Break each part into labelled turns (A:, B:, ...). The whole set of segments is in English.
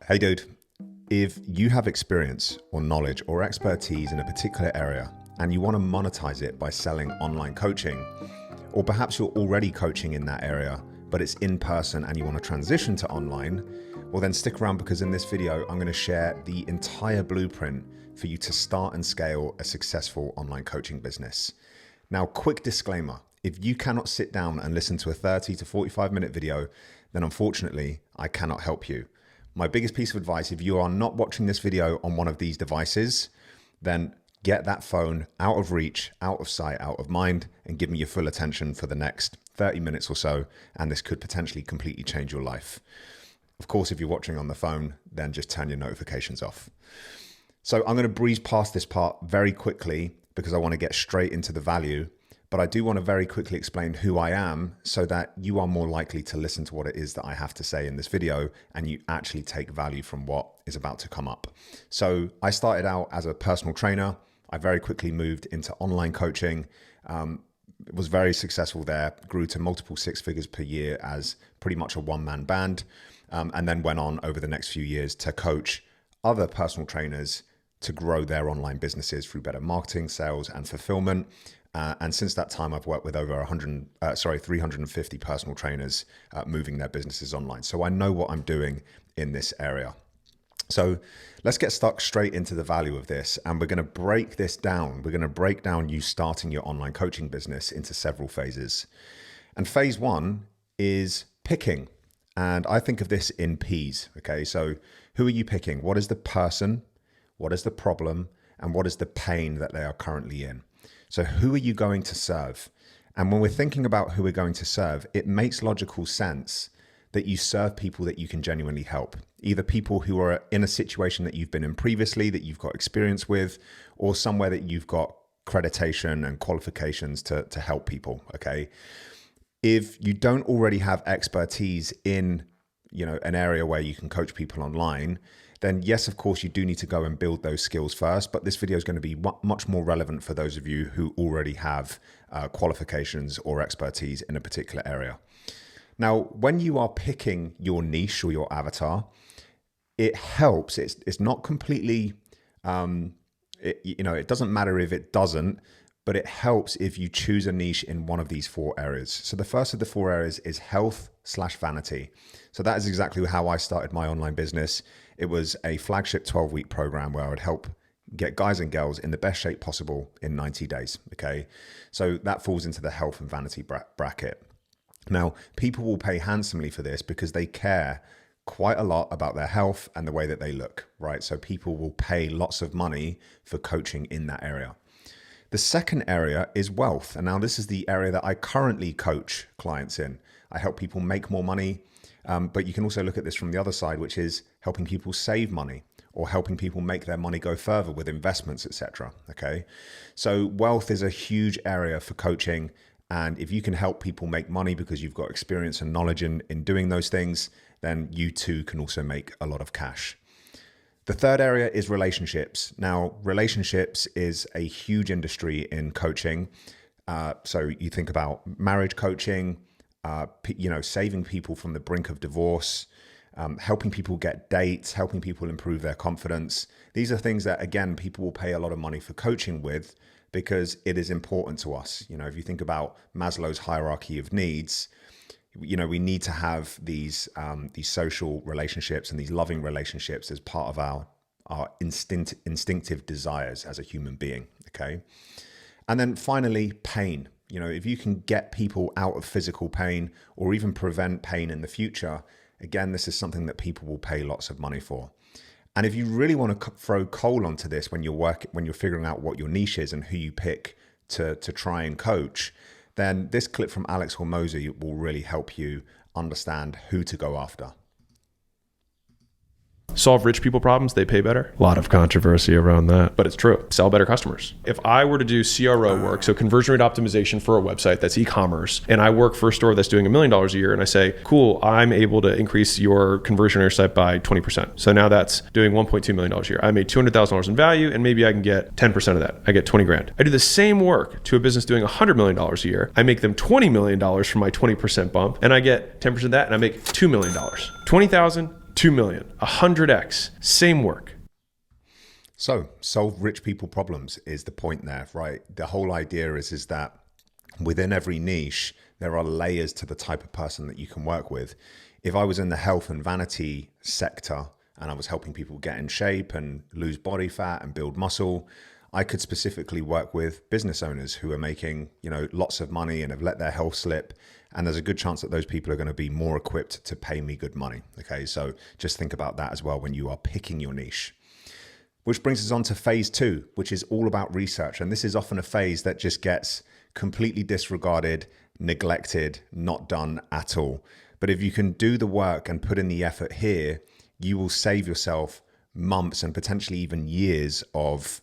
A: Hey dude, if you have experience or knowledge or expertise in a particular area and you want to monetize it by selling online coaching, or perhaps you're already coaching in that area, but it's in person and you want to transition to online, well then stick around, because in this video, I'm going to share the entire blueprint for you to start and scale a successful online coaching business. Now, quick disclaimer, if you cannot sit down and listen to a 30 to 45 minute video, then unfortunately, I cannot help you. My biggest piece of advice, if you are not watching this video on one of these devices, then get that phone out of reach, out of sight, out of mind, and give me your full attention for the next 30 minutes or so, and this could potentially completely change your life. Of course, if you're watching on the phone, then just turn your notifications off. So I'm going to breeze past this part very quickly because I want to get straight into the value, but I do want to very quickly explain who I am so that you are more likely to listen to what it is that I have to say in this video and you actually take value from what is about to come up. So I started out as a personal trainer. I very quickly moved into online coaching, was very successful there, grew to multiple six figures per year as pretty much a one-man band, and then went on over the next few years to coach other personal trainers to grow their online businesses through better marketing, sales, and fulfillment. And since that time, I've worked with over 350 personal trainers moving their businesses online. So I know what I'm doing in this area. So let's get stuck straight into the value of this. And we're going to break this down. We're going to break down you starting your online coaching business into several phases. And phase one is picking. And I think of this in P's. Okay, so who are you picking? What is the person? What is the problem? And what is the pain that they are currently in? So who are you going to serve? And when we're thinking about who we're going to serve, it makes logical sense that you serve people that you can genuinely help. Either people who are in a situation that you've been in previously, that you've got experience with, or somewhere that you've got accreditation and qualifications to help people, okay? If you don't already have expertise in, an area where you can coach people online, then yes, of course, you do need to go and build those skills first. But this video is going to be much more relevant for those of you who already have qualifications or expertise in a particular area. Now, when you are picking your niche or your avatar, it helps. It's not completely, it doesn't matter if it doesn't, but it helps if you choose a niche in one of these four areas. So the first of the four areas is health/vanity. So that is exactly how I started my online business. It was a flagship 12-week program where I would help get guys and girls in the best shape possible in 90 days, okay? So that falls into the health and vanity bracket. Now, people will pay handsomely for this because they care quite a lot about their health and the way that they look, right? So people will pay lots of money for coaching in that area. The second area is wealth. And now this is the area that I currently coach clients in. I help people make more money, but you can also look at this from the other side, which is helping people save money or helping people make their money go further with investments, etc. Okay, so wealth is a huge area for coaching. And if you can help people make money because you've got experience and knowledge in doing those things, then you too can also make a lot of cash. The third area is relationships. Now, relationships is a huge industry in coaching. So you think about marriage coaching, saving people from the brink of divorce, helping people get dates, helping people improve their confidence. These are things that, again, people will pay a lot of money for coaching with because it is important to us. If you think about Maslow's hierarchy of needs, we need to have these social relationships and these loving relationships as part of our instinctive desires as a human being, okay? And then finally, pain. If you can get people out of physical pain or even prevent pain in the future, again, this is something that people will pay lots of money for. And if you really want to throw coal onto this when you're figuring out what your niche is and who you pick to try and coach, then this clip from Alex Hormozi will really help you understand who to go after.
B: Solve rich people problems, they pay better. A lot of controversy around that, but it's true. Sell better customers. If I were to do CRO work, so conversion rate optimization for a website that's e-commerce, and I work for a store that's doing $1 million a year, and I say, cool, I'm able to increase your conversion on your site by 20%. So now that's doing $1.2 million a year. I made $200,000 in value, and maybe I can get 10% of that. I get 20 grand. I do the same work to a business doing $100 million a year. I make them $20 million for my 20% bump, and I get 10% of that, and I make $2 million. 20,000, 2 million, 100x, same work.
A: So solve rich people problems is the point there, right? The whole idea is that within every niche, there are layers to the type of person that you can work with. If I was in the health and vanity sector and I was helping people get in shape and lose body fat and build muscle, I could specifically work with business owners who are making, lots of money and have let their health slip. And there's a good chance that those people are going to be more equipped to pay me good money. Okay, so just think about that as well when you are picking your niche. Which brings us on to phase 2, which is all about research. And this is often a phase that just gets completely disregarded, neglected, not done at all. But if you can do the work and put in the effort here, you will save yourself months and potentially even years of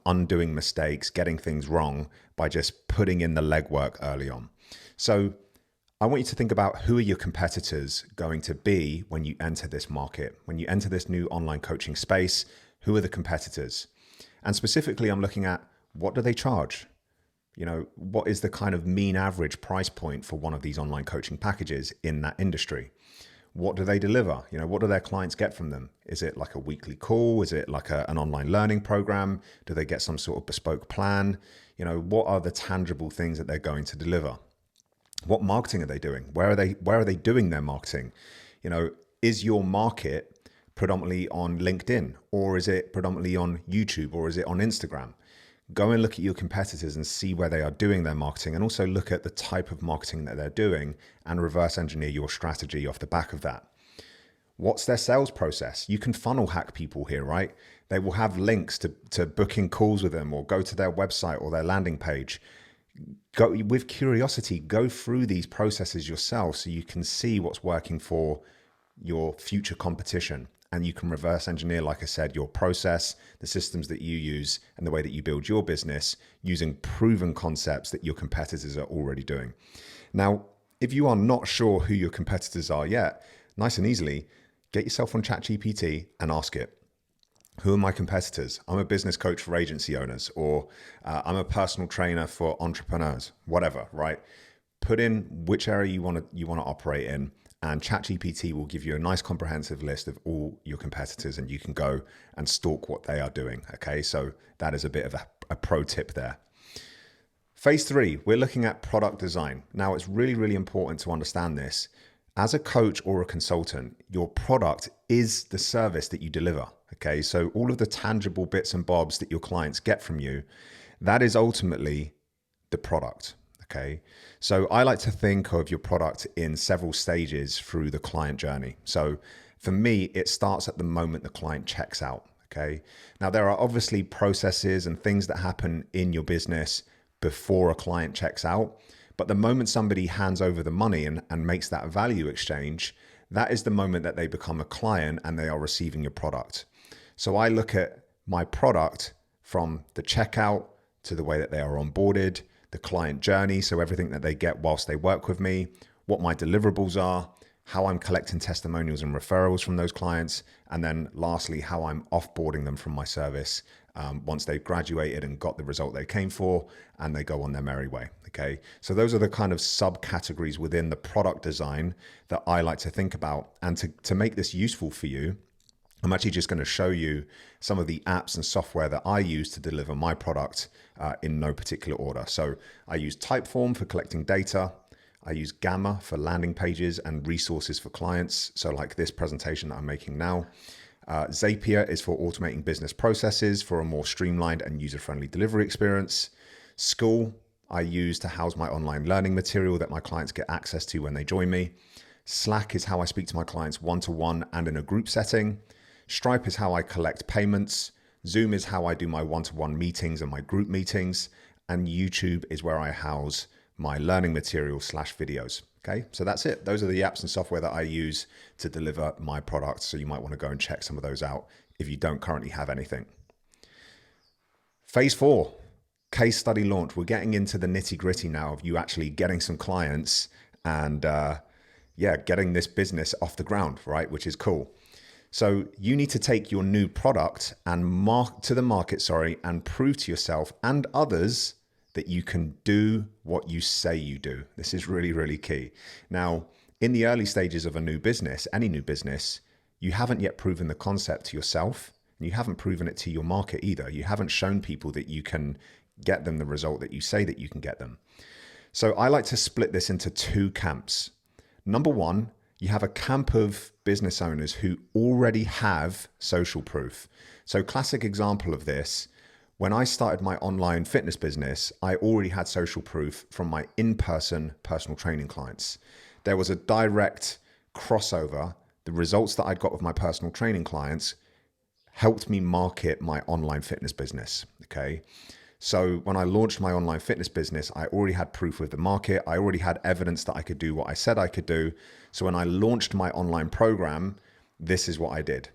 A: undoing mistakes, getting things wrong by just putting in the legwork early on. So I want you to think about who are your competitors going to be when you enter this market, when you enter this new online coaching space. Who are the competitors? And specifically, I'm looking at what do they charge? What is the kind of mean average price point for one of these online coaching packages in that industry? What do they deliver? What do their clients get from them? Is it like a weekly call? Is it like an online learning program? Do they get some sort of bespoke plan? What are the tangible things that they're going to deliver? What marketing are they doing? Where are they doing their marketing? Is your market predominantly on LinkedIn, or is it predominantly on YouTube, or is it on Instagram? Go and look at your competitors and see where they are doing their marketing, and also look at the type of marketing that they're doing and reverse engineer your strategy off the back of that. What's their sales process? You can funnel hack people here, right? They will have links to booking calls with them, or go to their website or their landing page. Go with curiosity, go through these processes yourself so you can see what's working for your future competition. And you can reverse engineer, like I said, your process, the systems that you use, and the way that you build your business using proven concepts that your competitors are already doing. Now, if you are not sure who your competitors are yet, nice and easily, get yourself on ChatGPT and ask it. Who are my competitors? I'm a business coach for agency owners, or I'm a personal trainer for entrepreneurs, whatever, right? Put in which area you want to operate in, and ChatGPT will give you a nice comprehensive list of all your competitors, and you can go and stalk what they are doing. Okay, so that is a bit of a pro tip there. Phase 3, we're looking at product design. Now, it's really, really important to understand this. As a coach or a consultant, your product is the service that you deliver. Okay, so all of the tangible bits and bobs that your clients get from you, that is ultimately the product. Okay, so I like to think of your product in several stages through the client journey. So for me, it starts at the moment the client checks out. Okay, now there are obviously processes and things that happen in your business before a client checks out. But the moment somebody hands over the money and makes that value exchange, that is the moment that they become a client and they are receiving your product. So I look at my product from the checkout to the way that they are onboarded, the client journey, so everything that they get whilst they work with me, what my deliverables are, how I'm collecting testimonials and referrals from those clients, and then lastly, how I'm offboarding them from my service once they've graduated and got the result they came for, and they go on their merry way. Okay, so those are the kind of subcategories within the product design that I like to think about. And to make this useful for you, I'm actually just going to show you some of the apps and software that I use to deliver my product in no particular order. So I use Typeform for collecting data. I use Gamma for landing pages and resources for clients. So like this presentation that I'm making now. Zapier is for automating business processes for a more streamlined and user-friendly delivery experience. School, I use to house my online learning material that my clients get access to when they join me. Slack is how I speak to my clients one-to-one and in a group setting. Stripe is how I collect payments. Zoom is how I do my one-to-one meetings and my group meetings. And YouTube is where I house my learning material / videos. Okay, so that's it. Those are the apps and software that I use to deliver my products. So you might want to go and check some of those out if you don't currently have anything. Phase 4, case study launch. We're getting into the nitty gritty now of you actually getting some clients and getting this business off the ground, right? Which is cool. So you need to take your new product and and prove to yourself and others that you can do what you say you do. This is really, really key. Now, in the early stages of a new business, any new business, you haven't yet proven the concept to yourself, and you haven't proven it to your market either. You haven't shown people that you can get them the result that you say that you can get them. So I like to split this into two camps. Number one, you have a camp of business owners who already have social proof. So classic example of this, when I started my online fitness business, I already had social proof from my in-person personal training clients. There was a direct crossover. The results that I'd got with my personal training clients helped me market my online fitness business, okay? So when I launched my online fitness business, I already had proof with the market. I already had evidence that I could do what I said I could do. So when I launched my online program, this is what I did.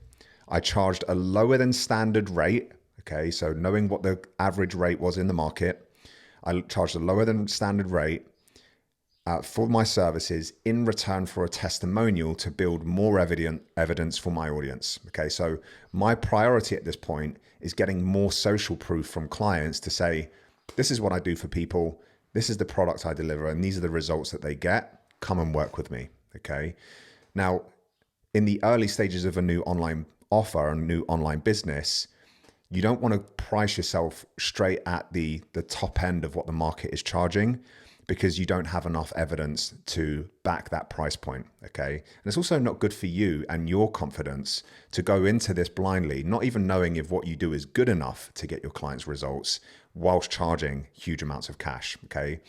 A: I charged a lower than standard rate. Okay, so knowing what the average rate was in the market, I charged a lower than standard rate for my services in return for a testimonial to build more evidence for my audience. Okay, so my priority at this point is getting more social proof from clients to say, this is what I do for people, this is the product I deliver, and these are the results that they get. Come and work with me. Okay, now in the early stages of a new online offer, a new online business, you don't want to price yourself straight at the top end of what the market is charging, because you don't have enough evidence to back that price point, okay? And it's also not good for you and your confidence to go into this blindly, not even knowing if what you do is good enough to get your clients results whilst charging huge amounts of cash, okay?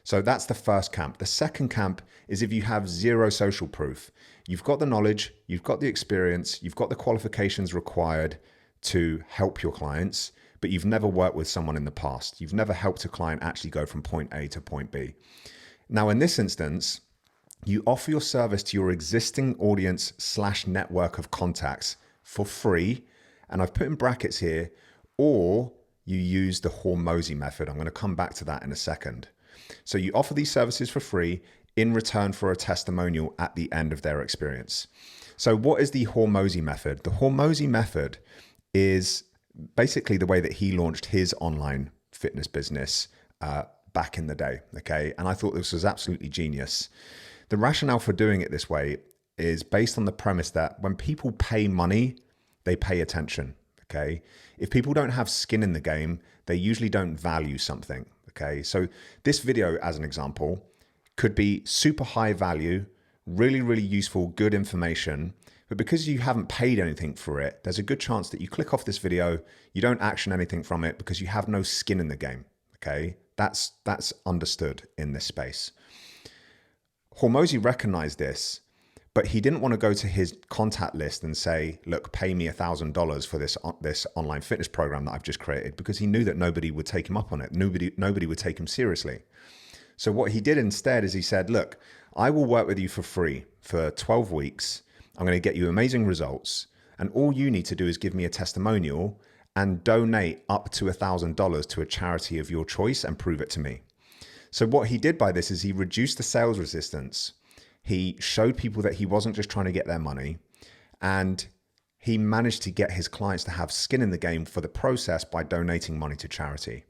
A: So that's the first camp. The second camp is if you have zero social proof. You've got the knowledge, you've got the experience, you've got the qualifications required to help your clients, but you've never worked with someone in the past. You've never helped a client actually go from point A to point B. Now, in this instance, you offer your service to your existing audience / network of contacts for free. And I've put in brackets here, or you use the Hormozy method. I'm going to come back to that in a second. So you offer these services for free in return for a testimonial at the end of their experience. So what is the Hormozy method? The Hormozy method is basically the way that he launched his online fitness business back in the day, okay? And I thought this was absolutely genius. The rationale for doing it this way is based on the premise that when people pay money, they pay attention, okay? If people don't have skin in the game, they usually don't value something, okay? So this video, as an example, could be super high value, really, really useful, good information, but because you haven't paid anything for it, there's a good chance that you click off this video, you don't action anything from it because you have no skin in the game, okay? That's understood in this space. Hormozy recognized this, but he didn't want to go to his contact list and say, look, pay me $1,000 for this online fitness program that I've just created, because he knew that nobody would take him up on it. Nobody would take him seriously. So what he did instead is he said, look, I will work with you for free for 12 weeks. I'm going to get you amazing results. And all you need to do is give me a testimonial and donate up to $1,000 to a charity of your choice and prove it to me. So what he did by this is he reduced the sales resistance. He showed people that he wasn't just trying to get their money, and he managed to get his clients to have skin in the game for the process by donating money to charity.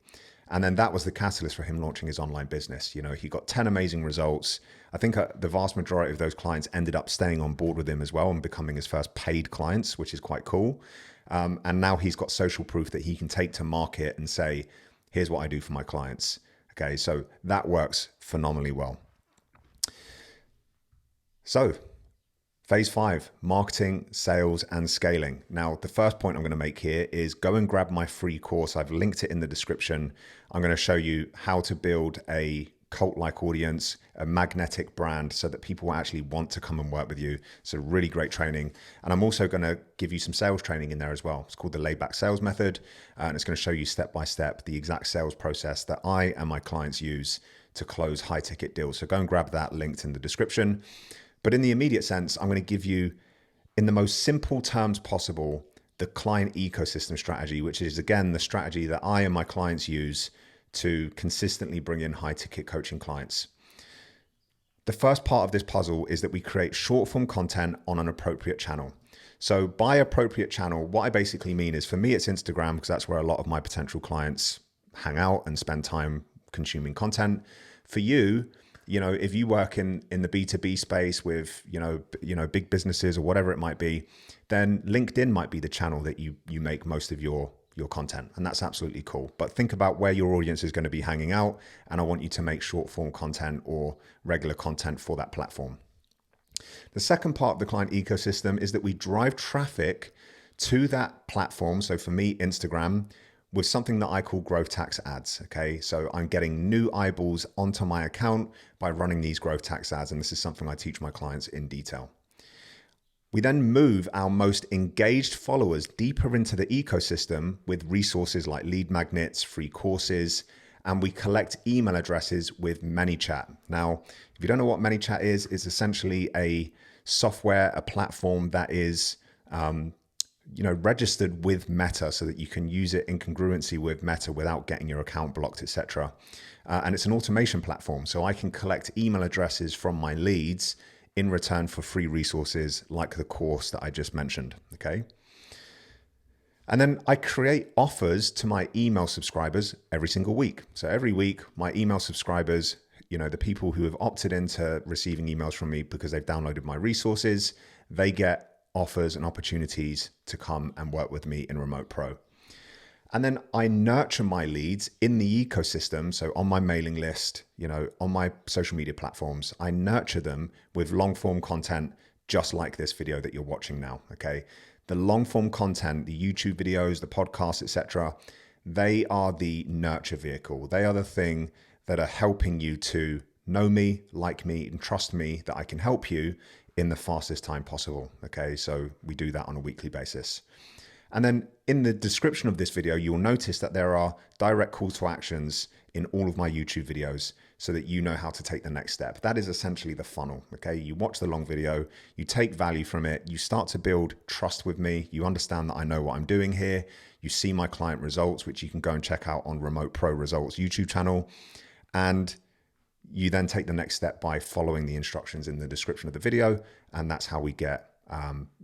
A: And then that was the catalyst for him launching his online business. You know, he got 10 amazing results. I think the vast majority of those clients ended up staying on board with him as well and becoming his first paid clients, which is quite cool. And now he's got social proof that he can take to market and say, here's what I do for my clients. Okay, so that works phenomenally well. So phase 5, marketing, sales, and scaling. Now, the first point I'm going to make here is go and grab my free course. I've linked it in the description. I'm going to show you how to build a cult-like audience, a magnetic brand, so that people will actually want to come and work with you. It's a really great training. And I'm also going to give you some sales training in there as well. It's called the laid-back sales method. And it's going to show you step-by-step the exact sales process that I and my clients use to close high-ticket deals. So go and grab that, linked in the description. But in the immediate sense, I'm going to give you, in the most simple terms possible, the client ecosystem strategy, which is, again, the strategy that I and my clients use to consistently bring in high-ticket coaching clients. The first part of this puzzle is that we create short-form content on an appropriate channel. So by appropriate channel, what I basically mean is, for me, it's Instagram, because that's where a lot of my potential clients hang out and spend time consuming content. For you, if you work in the B2B space with, big businesses or whatever it might be, then LinkedIn might be the channel that you make most of your content. And that's absolutely cool. But think about where your audience is going to be hanging out. And I want you to make short form content or regular content for that platform. The second part of the client ecosystem is that we drive traffic to that platform. So for me, Instagram, with something that I call growth tax ads. Okay, so I'm getting new eyeballs onto my account by running these growth tax ads. And this is something I teach my clients in detail. We then move our most engaged followers deeper into the ecosystem with resources like lead magnets, free courses, and we collect email addresses with ManyChat. Now, if you don't know what ManyChat is, it's essentially a software, a platform that is registered with Meta so that you can use it in congruency with Meta without getting your account blocked, etc. And it's an automation platform. So I can collect email addresses from my leads in return for free resources like the course that I just mentioned, okay? And then I create offers to my email subscribers every single week. So every week, my email subscribers, the people who have opted into receiving emails from me because they've downloaded my resources, they get offers and opportunities to come and work with me in Remote Pro. And then I nurture my leads in the ecosystem. So on my mailing list, on my social media platforms, I nurture them with long form content, just like this video that you're watching now. Okay. The long form content, the YouTube videos, the podcasts, etc., they are the nurture vehicle. They are the thing that are helping you to know me, like me, and trust me that I can help you in the fastest time possible. Okay. So we do that on a weekly basis. And then in the description of this video, you'll notice that there are direct call to actions in all of my YouTube videos so that you know how to take the next step. That is essentially the funnel, okay? You watch the long video, you take value from it, you start to build trust with me, you understand that I know what I'm doing here, you see my client results, which you can go and check out on Remote Pro Results YouTube channel, and you then take the next step by following the instructions in the description of the video, and that's how we get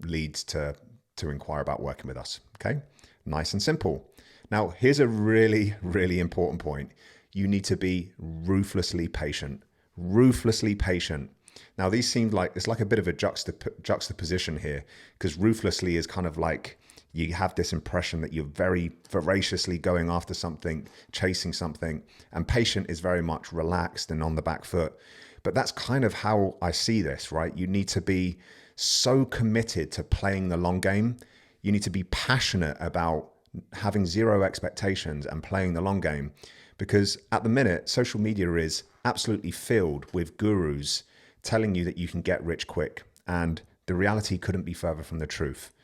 A: leads to inquire about working with us, okay? Nice and simple. Now, here's a really, really important point. You need to be ruthlessly patient. Ruthlessly patient. Now, these seem like, it's like a bit of a juxtaposition here, because ruthlessly is kind of like you have this impression that you're very voraciously going after something, chasing something, and patient is very much relaxed and on the back foot. But that's kind of how I see this, right? You need to be so committed to playing the long game. You need to be passionate about having zero expectations and playing the long game, because at the minute, social media is absolutely filled with gurus telling you that you can get rich quick. And the reality couldn't be further from the truth.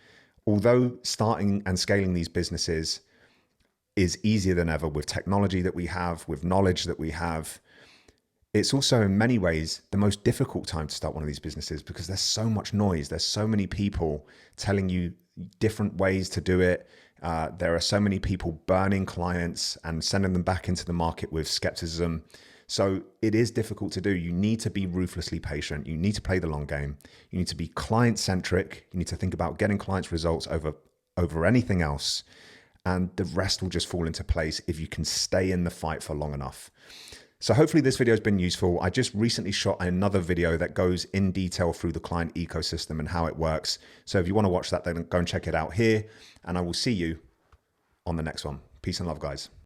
A: Although starting and scaling these businesses is easier than ever with technology that we have, with knowledge that we have, it's also in many ways the most difficult time to start one of these businesses, because there's so much noise. There's so many people telling you different ways to do it. There are so many people burning clients and sending them back into the market with skepticism. So it is difficult to do. You need to be ruthlessly patient. You need to play the long game. You need to be client-centric. You need to think about getting clients' results over anything else. And the rest will just fall into place if you can stay in the fight for long enough. So hopefully this video has been useful. I just recently shot another video that goes in detail through the client ecosystem and how it works. So if you want to watch that, then go and check it out here. And I will see you on the next one. Peace and love, guys.